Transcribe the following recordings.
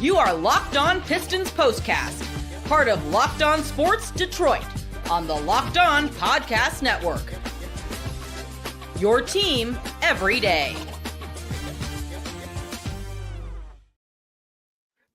You are Locked On Pistons POSTCAST, part of Locked On Sports Detroit, on the Locked On Podcast Network. Your team every day.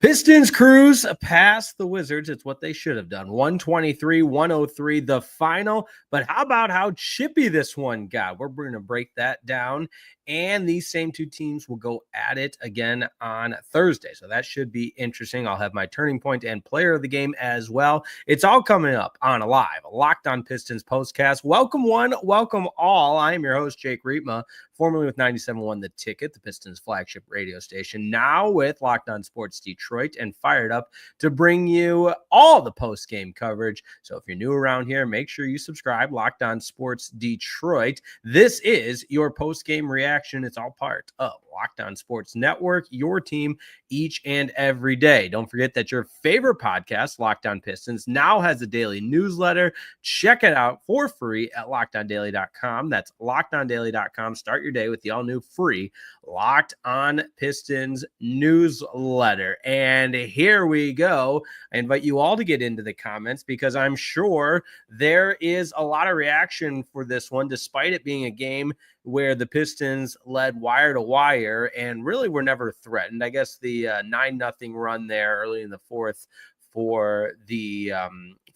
Pistons cruise past the Wizards. It's what they should have done. 123-103, the final. But how about how chippy this one got? We're going to break that down. And these same two teams will go at it again on Thursday. So that should be interesting. I'll have my turning point and player of the game as well. It's all coming up on a live Locked On Pistons postcast. Welcome one, welcome all. I am your host, Jake Riepma, formerly with 97.1 The Ticket, the Pistons flagship radio station, now with Locked On Sports Detroit, and fired up to bring you all the post-game coverage. So if you're new around here, make sure you subscribe, Locked On Sports Detroit. This is your post-game reaction. It's all part of Locked On Sports Network, your team each and every day. Don't forget that your favorite podcast, Locked On Pistons, now has a daily newsletter. Check it out for free at LockedOnDaily.com. That's LockedOnDaily.com. Start your day with the all-new free Locked On Pistons newsletter. And here we go. I invite you all to get into the comments because I'm sure there is a lot of reaction for this one, despite it being a game where the Pistons led wire to wire and really were never threatened. I guess the 9-0 run there early in the fourth for the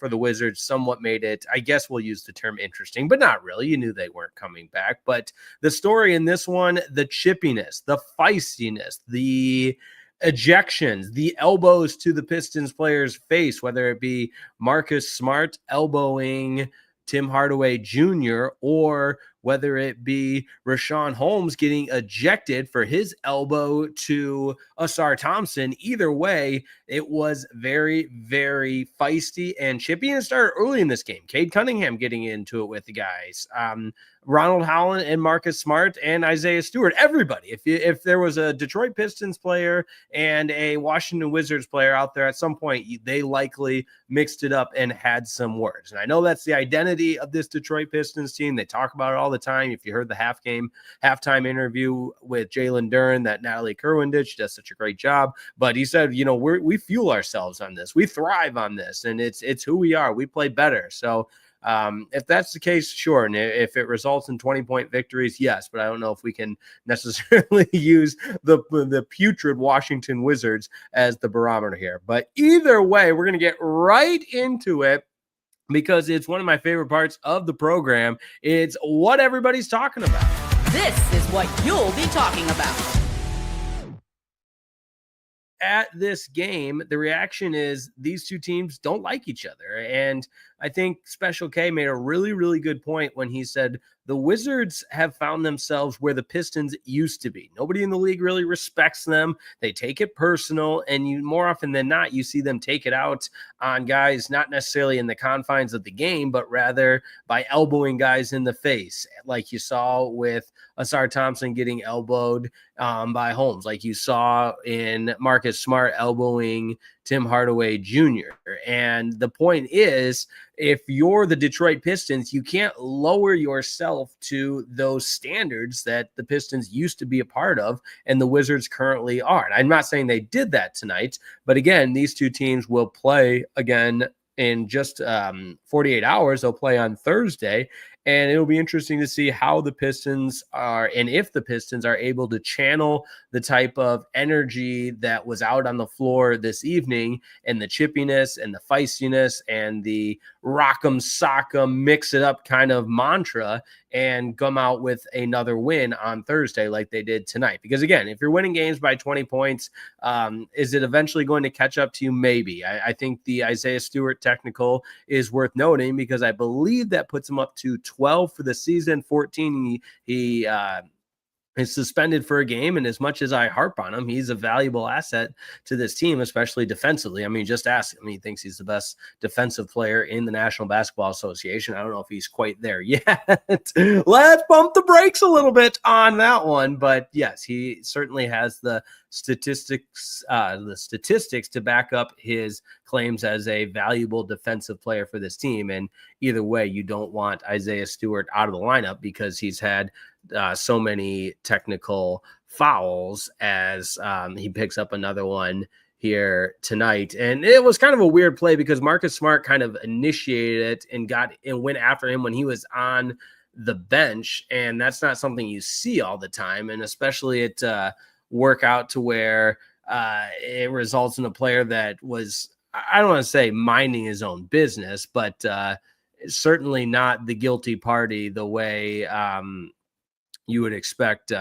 Wizards somewhat made it, I guess we'll use the term interesting, but not really. You knew they weren't coming back. But the story in this one, the chippiness, the feistiness, the ejections, the elbows to the Pistons players' face, whether it be Marcus Smart elbowing Tim Hardaway Jr., or whether it be Richaun Holmes getting ejected for his elbow to Ausar Thompson. Either way, it was very, very feisty and chippy, and it started early in this game. Cade Cunningham getting into it with the guys. Ronald Howland and Marcus Smart and Isaiah Stewart, everybody. If there was a Detroit Pistons player and a Washington Wizards player out there at some point, they likely mixed it up and had some words. And I know that's the identity of this Detroit Pistons team. They talk about it all the time. If you heard the halftime interview with Jalen Duren that Natalie Kerwin did, she does such a great job. But he said, we fuel ourselves on this. We thrive on this, and it's who we are. We play better. So if that's the case, sure. And if it results in 20-point victories, yes. But I don't know if we can necessarily use the putrid Washington Wizards as the barometer here. But either way, we're going to get right into it, because it's one of my favorite parts of the program. It's what everybody's talking about. This is what you'll be talking about. At this game, the reaction is these two teams don't like each other. And I think Special K made a really, really good point when he said the Wizards have found themselves where the Pistons used to be. Nobody in the league really respects them. They take it personal, and more often than not, you see them take it out on guys, not necessarily in the confines of the game, but rather by elbowing guys in the face, like you saw with Ausar Thompson getting elbowed by Holmes, like you saw in Marcus Smart elbowing Tim Hardaway Jr. And the point is, if you're the Detroit Pistons, you can't lower yourself to those standards that the Pistons used to be a part of and the Wizards currently are. And I'm not saying they did that tonight, but again, these two teams will play again in just 48 hours. They'll play on Thursday. And it'll be interesting to see how the Pistons are, and if the Pistons are able to channel the type of energy that was out on the floor this evening, and the chippiness and the feistiness and the rock'em sock'em mix it up kind of mantra, and come out with another win on Thursday like they did tonight. Because again, if you're winning games by 20 points, is it eventually going to catch up to you? Maybe. I think the Isaiah Stewart technical is worth noting, because I believe that puts him up to 12 for the season, 14. He is suspended for a game, and as much as I harp on him, he's a valuable asset to this team, especially defensively. I mean, just ask him. He thinks he's the best defensive player in the National Basketball Association. I don't know if he's quite there yet. Let's bump the brakes a little bit on that one. But yes, he certainly has the statistics to back up his claims as a valuable defensive player for this team. And either way, you don't want Isaiah Stewart out of the lineup, because he's had so many technical fouls as he picks up another one here tonight. And it was kind of a weird play because Marcus Smart kind of initiated it and went after him when he was on the bench. And that's not something you see all the time. And especially it work out to where it results in a player that was, I don't want to say minding his own business, but certainly not the guilty party the way you would expect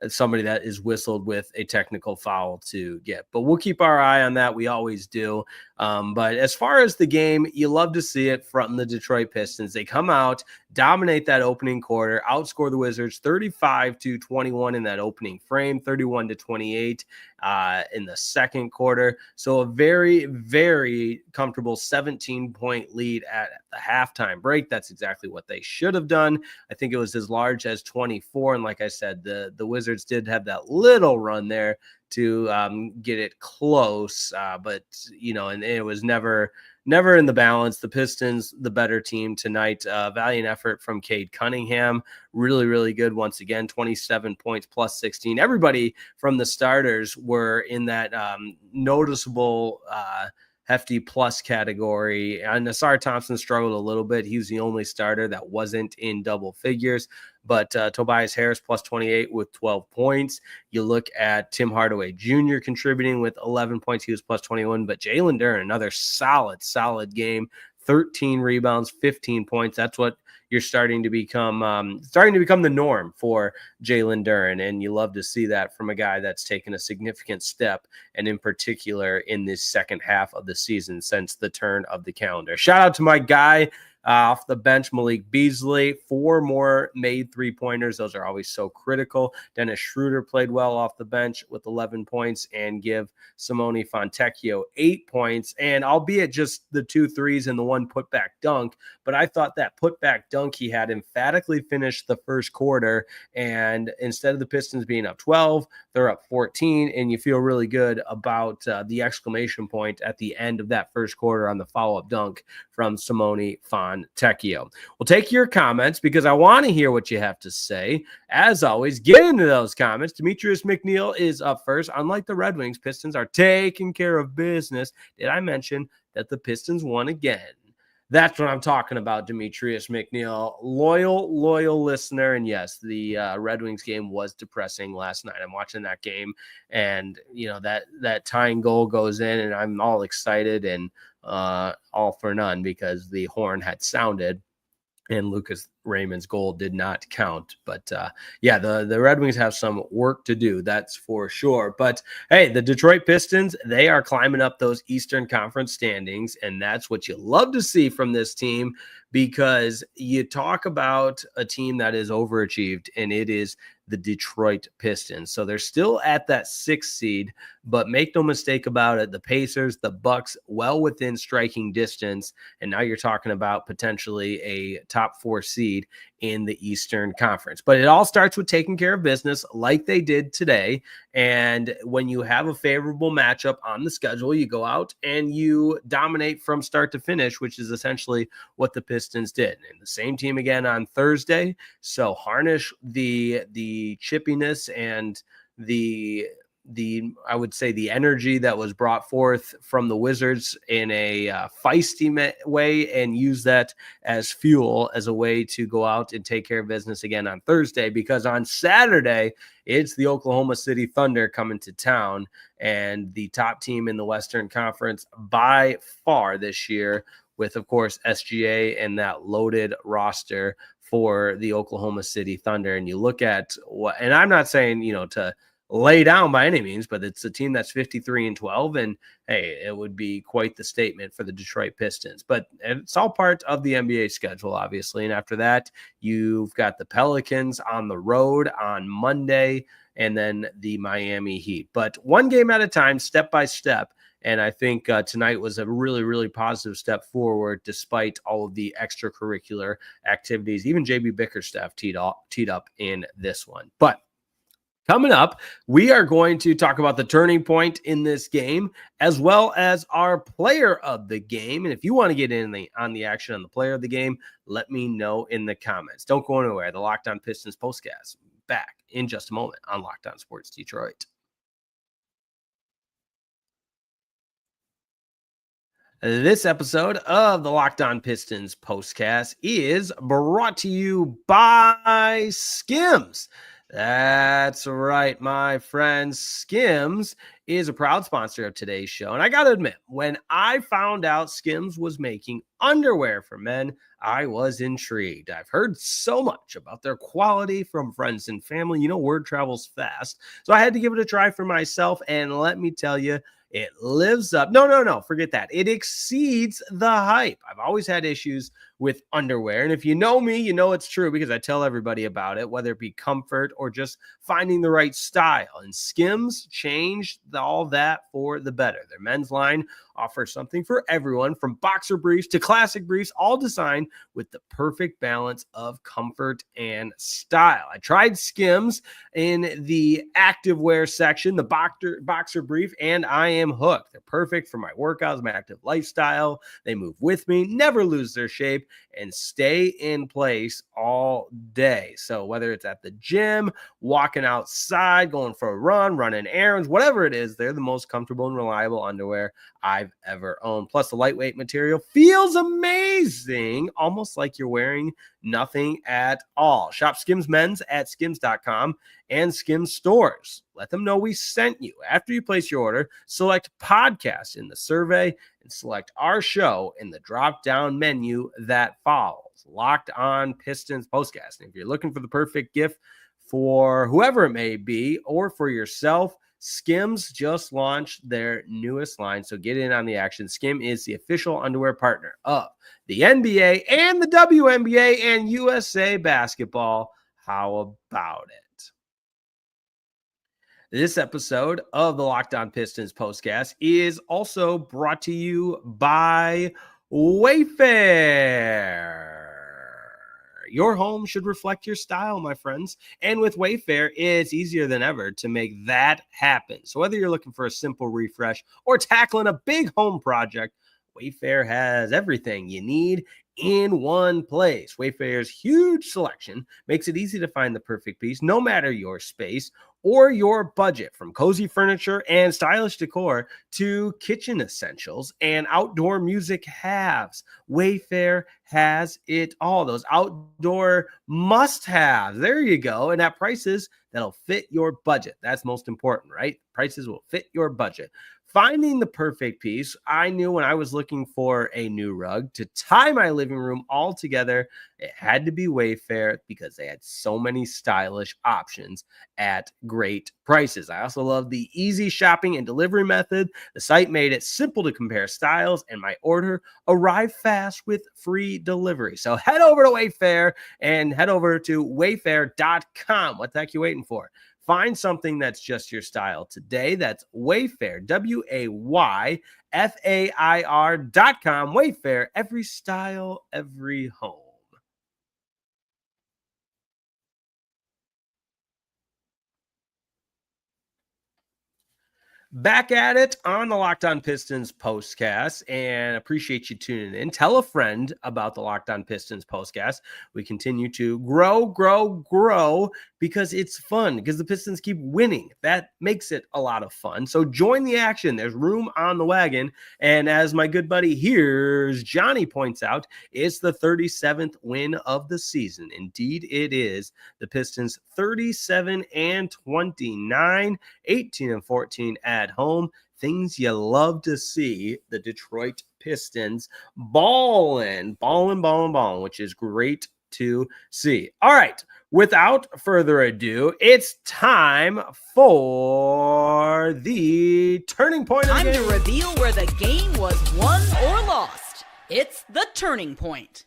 somebody that is whistled with a technical foul to get. But we'll keep our eye on that. We always do. But as far as the game, you love to see it from the Detroit Pistons. They come out, dominate that opening quarter, outscore the Wizards 35-21 in that opening frame, 31-28 in the second quarter. So a very, very comfortable 17-point lead at the halftime break. That's exactly what they should have done. I think it was as large as 24. And like I said, the Wizards did have that little run there to get it close. But, and it was never in the balance. The Pistons, the better team tonight. Valiant effort from Cade Cunningham. Really, really good once again. 27 points plus 16. Everybody from the starters were in that noticeable hefty plus category. Nassar Thompson struggled a little bit. He was the only starter that wasn't in double figures. But Tobias Harris plus 28 with 12 points. You look at Tim Hardaway Jr. contributing with 11 points. He was plus 21. But Jalen Duren, another solid game. 13 rebounds, 15 points. That's what you're starting to become the norm for Jalen Duren. And you love to see that from a guy that's taken a significant step, and in particular in this second half of the season since the turn of the calendar. Shout out to my guy off the bench, Malik Beasley. 4 more made three-pointers. Those are always so critical. Dennis Schroeder played well off the bench with 11 points and give Simone Fontecchio 8 points. And albeit just the 2 threes and the 1 putback dunk, but I thought that putback dunk he had emphatically finished the first quarter. And instead of the Pistons being up 12, they're up 14. And you feel really good about the exclamation point at the end of that first quarter on the follow-up dunk from Simone Fontecchio. We'll take your comments because I want to hear what you have to say. As always, get into those comments. Demetrius McNeil is up first. Unlike the Red Wings, Pistons are taking care of business. Did I mention that the Pistons won again? That's what I'm talking about, Demetrius McNeil. Loyal listener. And yes, the Red Wings game was depressing last night. I'm watching that game, and that tying goal goes in, and I'm all excited and all for none because the horn had sounded and Lucas Raymond's goal did not count. But the Red Wings have some work to do, that's for sure. But hey, the Detroit Pistons, they are climbing up those Eastern Conference standings, and that's what you love to see from this team, because you talk about a team that is overachieved, and it is the Detroit Pistons. So they're still at that 6th seed, but make no mistake about it, the Pacers, the Bucks, well within striking distance, and now you're talking about potentially a top 4 seed in the Eastern Conference. But it all starts with taking care of business like they did today. And when you have a favorable matchup on the schedule, you go out and you dominate from start to finish, which is essentially what the Pistons did. And the same team again on Thursday. So harness the chippiness and the I would say the energy that was brought forth from the Wizards in a feisty way, and use that as fuel, as a way to go out and take care of business again on Thursday, because on Saturday it's the Oklahoma City Thunder coming to town, and the top team in the Western Conference by far this year, with of course SGA and that loaded roster for the Oklahoma City Thunder. And you look at what, and I'm not saying to lay down by any means, but it's a team that's 53-12, and hey, it would be quite the statement for the Detroit Pistons. But it's all part of the NBA schedule, obviously. And after that, you've got the Pelicans on the road on Monday, and then the Miami Heat. But one game at a time, step by step. And I think tonight was a really, really positive step forward, despite all of the extracurricular activities. Even JB Bickerstaff teed up in this one. But coming up, we are going to talk about the turning point in this game, as well as our player of the game. And if you want to get in on the action on the player of the game, let me know in the comments. Don't go anywhere. The Locked On Pistons postcast back in just a moment on Locked On Sports Detroit. This episode of the Locked On Pistons postcast is brought to you by Skims. That's right, my friends. Skims is a proud sponsor of today's show. And I got to admit, when I found out Skims was making underwear for men, I was intrigued. I've heard so much about their quality from friends and family. You know, word travels fast. So I had to give it a try for myself. And let me tell you, it lives up. No, forget that. It exceeds the hype. I've always had issues with underwear. And if you know me, you know it's true because I tell everybody about it, whether it be comfort or just finding the right style. And Skims changed all that for the better. Their men's line offers something for everyone, from boxer briefs to classic briefs, all designed with the perfect balance of comfort and style. I tried Skims in the activewear section, the boxer brief, and I am hooked. They're perfect for my workouts, my active lifestyle. They move with me, never lose their shape, and stay in place all day. So whether it's at the gym, walking outside, going for a run, running errands, whatever it is, they're the most comfortable and reliable underwear I've ever owned. Plus, the lightweight material feels amazing, almost like you're wearing nothing at all. Shop Skims Men's at skims.com and Skims stores. Let them know we sent you. After you place your order, select podcast in the survey and select our show in the drop-down menu that follows. Locked On Pistons Postcast. And if you're looking for the perfect gift for whoever it may be or for yourself, Skims just launched their newest line, so get in on the action. Skim is the official underwear partner of the NBA and the WNBA and USA Basketball. How about it? This episode of the Locked On Pistons postcast is also brought to you by Wayfair. Your home should reflect your style, my friends. And with Wayfair, it's easier than ever to make that happen. So whether you're looking for a simple refresh or tackling a big home project, Wayfair has everything you need in one place. Wayfair's huge selection makes it easy to find the perfect piece, no matter your space or your budget, from cozy furniture and stylish decor to kitchen essentials and outdoor music haves. Wayfair has it all. Those outdoor must-haves. There you go. And at prices that'll fit your budget. That's most important, right? Prices will fit your budget. Finding the perfect piece, I knew when I was looking for a new rug to tie my living room all together, it had to be Wayfair because they had so many stylish options at great prices. I also love the easy shopping and delivery method. The site made it simple to compare styles, and my order arrived fast with free delivery. So head over to Wayfair and head over to wayfair.com. What the heck are you waiting for? Find something that's just your style today. That's Wayfair, Wayfair.com. Wayfair, every style, every home. Back at it on the Locked On Pistons postcast, and appreciate you tuning in. Tell a friend about the Locked On Pistons postcast. We continue to grow because it's fun, because the Pistons keep winning. That makes it a lot of fun. So join the action. There's room on the wagon. And as my good buddy Here's Johnny points out, it's the 37th win of the season. Indeed, it is. The Pistons 37-29, 18-14 at home. Things you love to see. The Detroit Pistons balling, which is great to see. All right, without further ado, it's time for the turning point. Time to reveal where the game was won or lost. It's the turning point.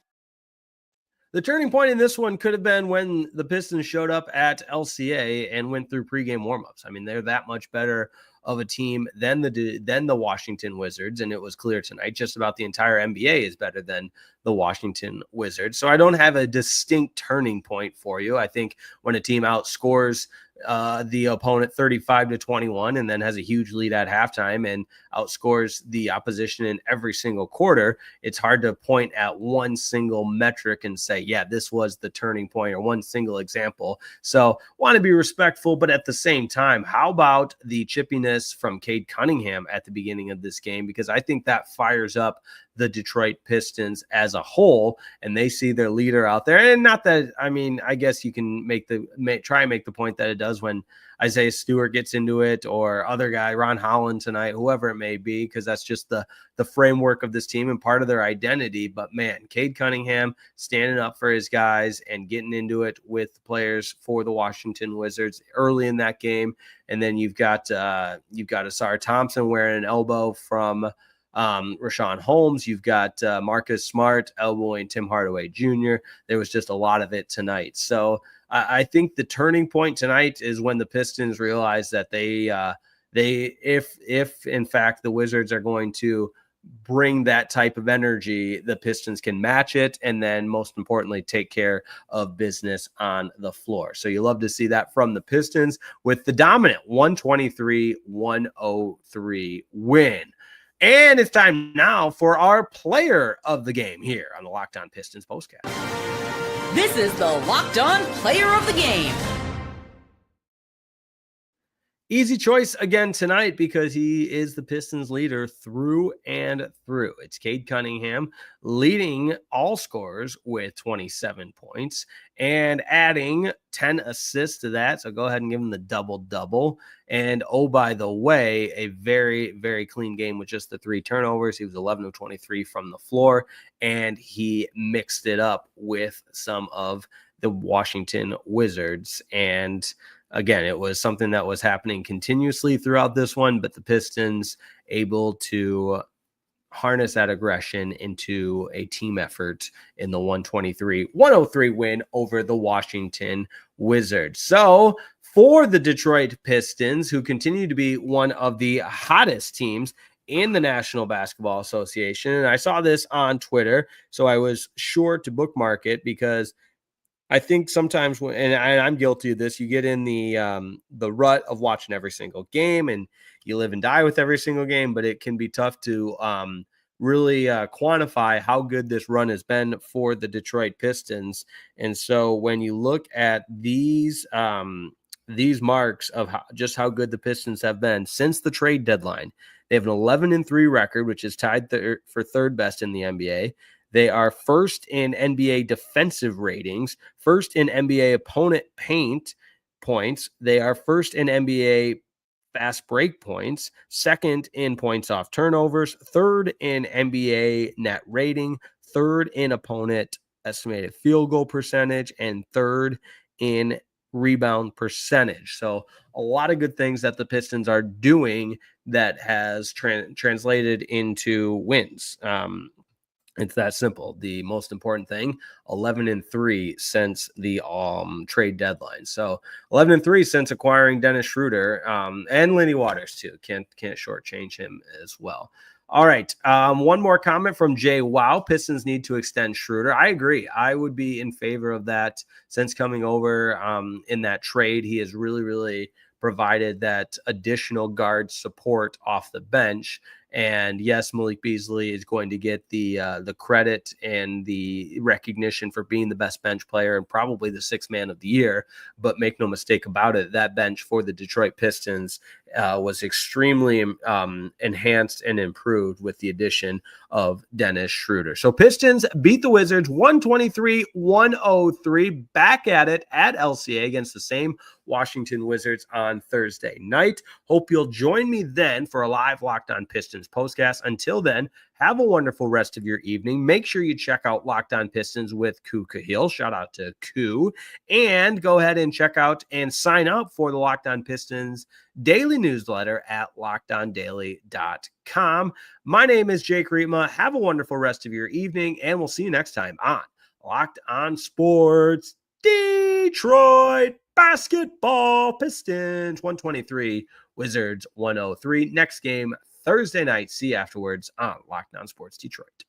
The turning point in this one could have been when the Pistons showed up at LCA and went through pregame warmups. I mean, they're that much better of a team than the Washington Wizards, and it was clear tonight. Just about the entire NBA is better than the Washington Wizards. So I don't have a distinct turning point for you. I think when a team outscores the opponent 35-21 and then has a huge lead at halftime and outscores the opposition in every single quarter, it's hard to point at one single metric and say, yeah, this was the turning point or one single example. So want to be respectful, but at the same time, how about the chippiness from Cade Cunningham at the beginning of this game? Because I think that fires up the Detroit Pistons as a whole, and they see their leader out there. And not that, I mean, I guess you can try and make the point that it does when Isaiah Stewart gets into it, or other guy, Ron Holland tonight, whoever it may be, because that's just the framework of this team and part of their identity. But man, Cade Cunningham standing up for his guys and getting into it with the players for the Washington Wizards early in that game. And then you've got Asar Thompson wearing an elbow from Rashawn Holmes. You've got Marcus Smart elbowing Tim Hardaway Jr. There was just a lot of it tonight. So I think the turning point tonight is when the Pistons realize that if in fact the Wizards are going to bring that type of energy, the Pistons can match it, and then most importantly, take care of business on the floor. So you love to see that from the Pistons with the dominant 123-103 win. And it's time now for our player of the game here on the Locked On Pistons postcast. This is the Locked On Player of the Game. Easy choice again tonight because he is the Pistons leader through and through. It's Cade Cunningham leading all scorers with 27 points and adding 10 assists to that. So go ahead and give him the double-double. And oh, by the way, a very, very clean game with just the 3 turnovers. He was 11 of 23 from the floor, and he mixed it up with some of the Washington Wizards. And again, it was something that was happening continuously throughout this one, but the Pistons able to harness that aggression into a team effort in the 123-103 win over the Washington Wizards. So for the Detroit Pistons, who continue to be one of the hottest teams in the National Basketball Association, and I saw this on Twitter, so I was sure to bookmark it because I think sometimes and I'm guilty of this, you get in the rut of watching every single game and you live and die with every single game, but it can be tough to really quantify how good this run has been for the Detroit Pistons. And so when you look at these marks of just how good the Pistons have been since the trade deadline, they have an 11-3 record, which is tied for third best in the NBA. They are first in NBA defensive ratings, first in NBA opponent paint points. They are first in NBA fast break points, second in points off turnovers, third in NBA net rating, third in opponent estimated field goal percentage, and third in rebound percentage. So a lot of good things that the Pistons are doing that has translated into wins. It's that simple. The most important thing, 11-3 since the trade deadline. So 11-3 since acquiring Dennis Schroeder and Lenny Waters too. Can't shortchange him as well. All right. One more comment from Jay. Wow, Pistons need to extend Schroeder. I agree. I would be in favor of that since coming over in that trade. He has really, really provided that additional guard support off the bench. And yes, Malik Beasley is going to get the credit and the recognition for being the best bench player and probably the sixth man of the year. But make no mistake about it, that bench for the Detroit Pistons was extremely enhanced and improved with the addition of Dennis Schroeder. So Pistons beat the Wizards 123-103, back at it at LCA against the same Washington Wizards on Thursday night. Hope you'll join me then for a live Locked On Pistons postcast. Until then, have a wonderful rest of your evening. Make sure you check out Locked On Pistons with Koo Cahill. Shout out to Koo. And go ahead and check out and sign up for the Locked On Pistons daily newsletter at lockedondaily.com. My name is Jake Rietma. Have a wonderful rest of your evening, and we'll see you next time on Locked On Sports Detroit Basketball. Pistons 123, Wizards 103. Next game Thursday night. See you afterwards on Locked On Sports Detroit.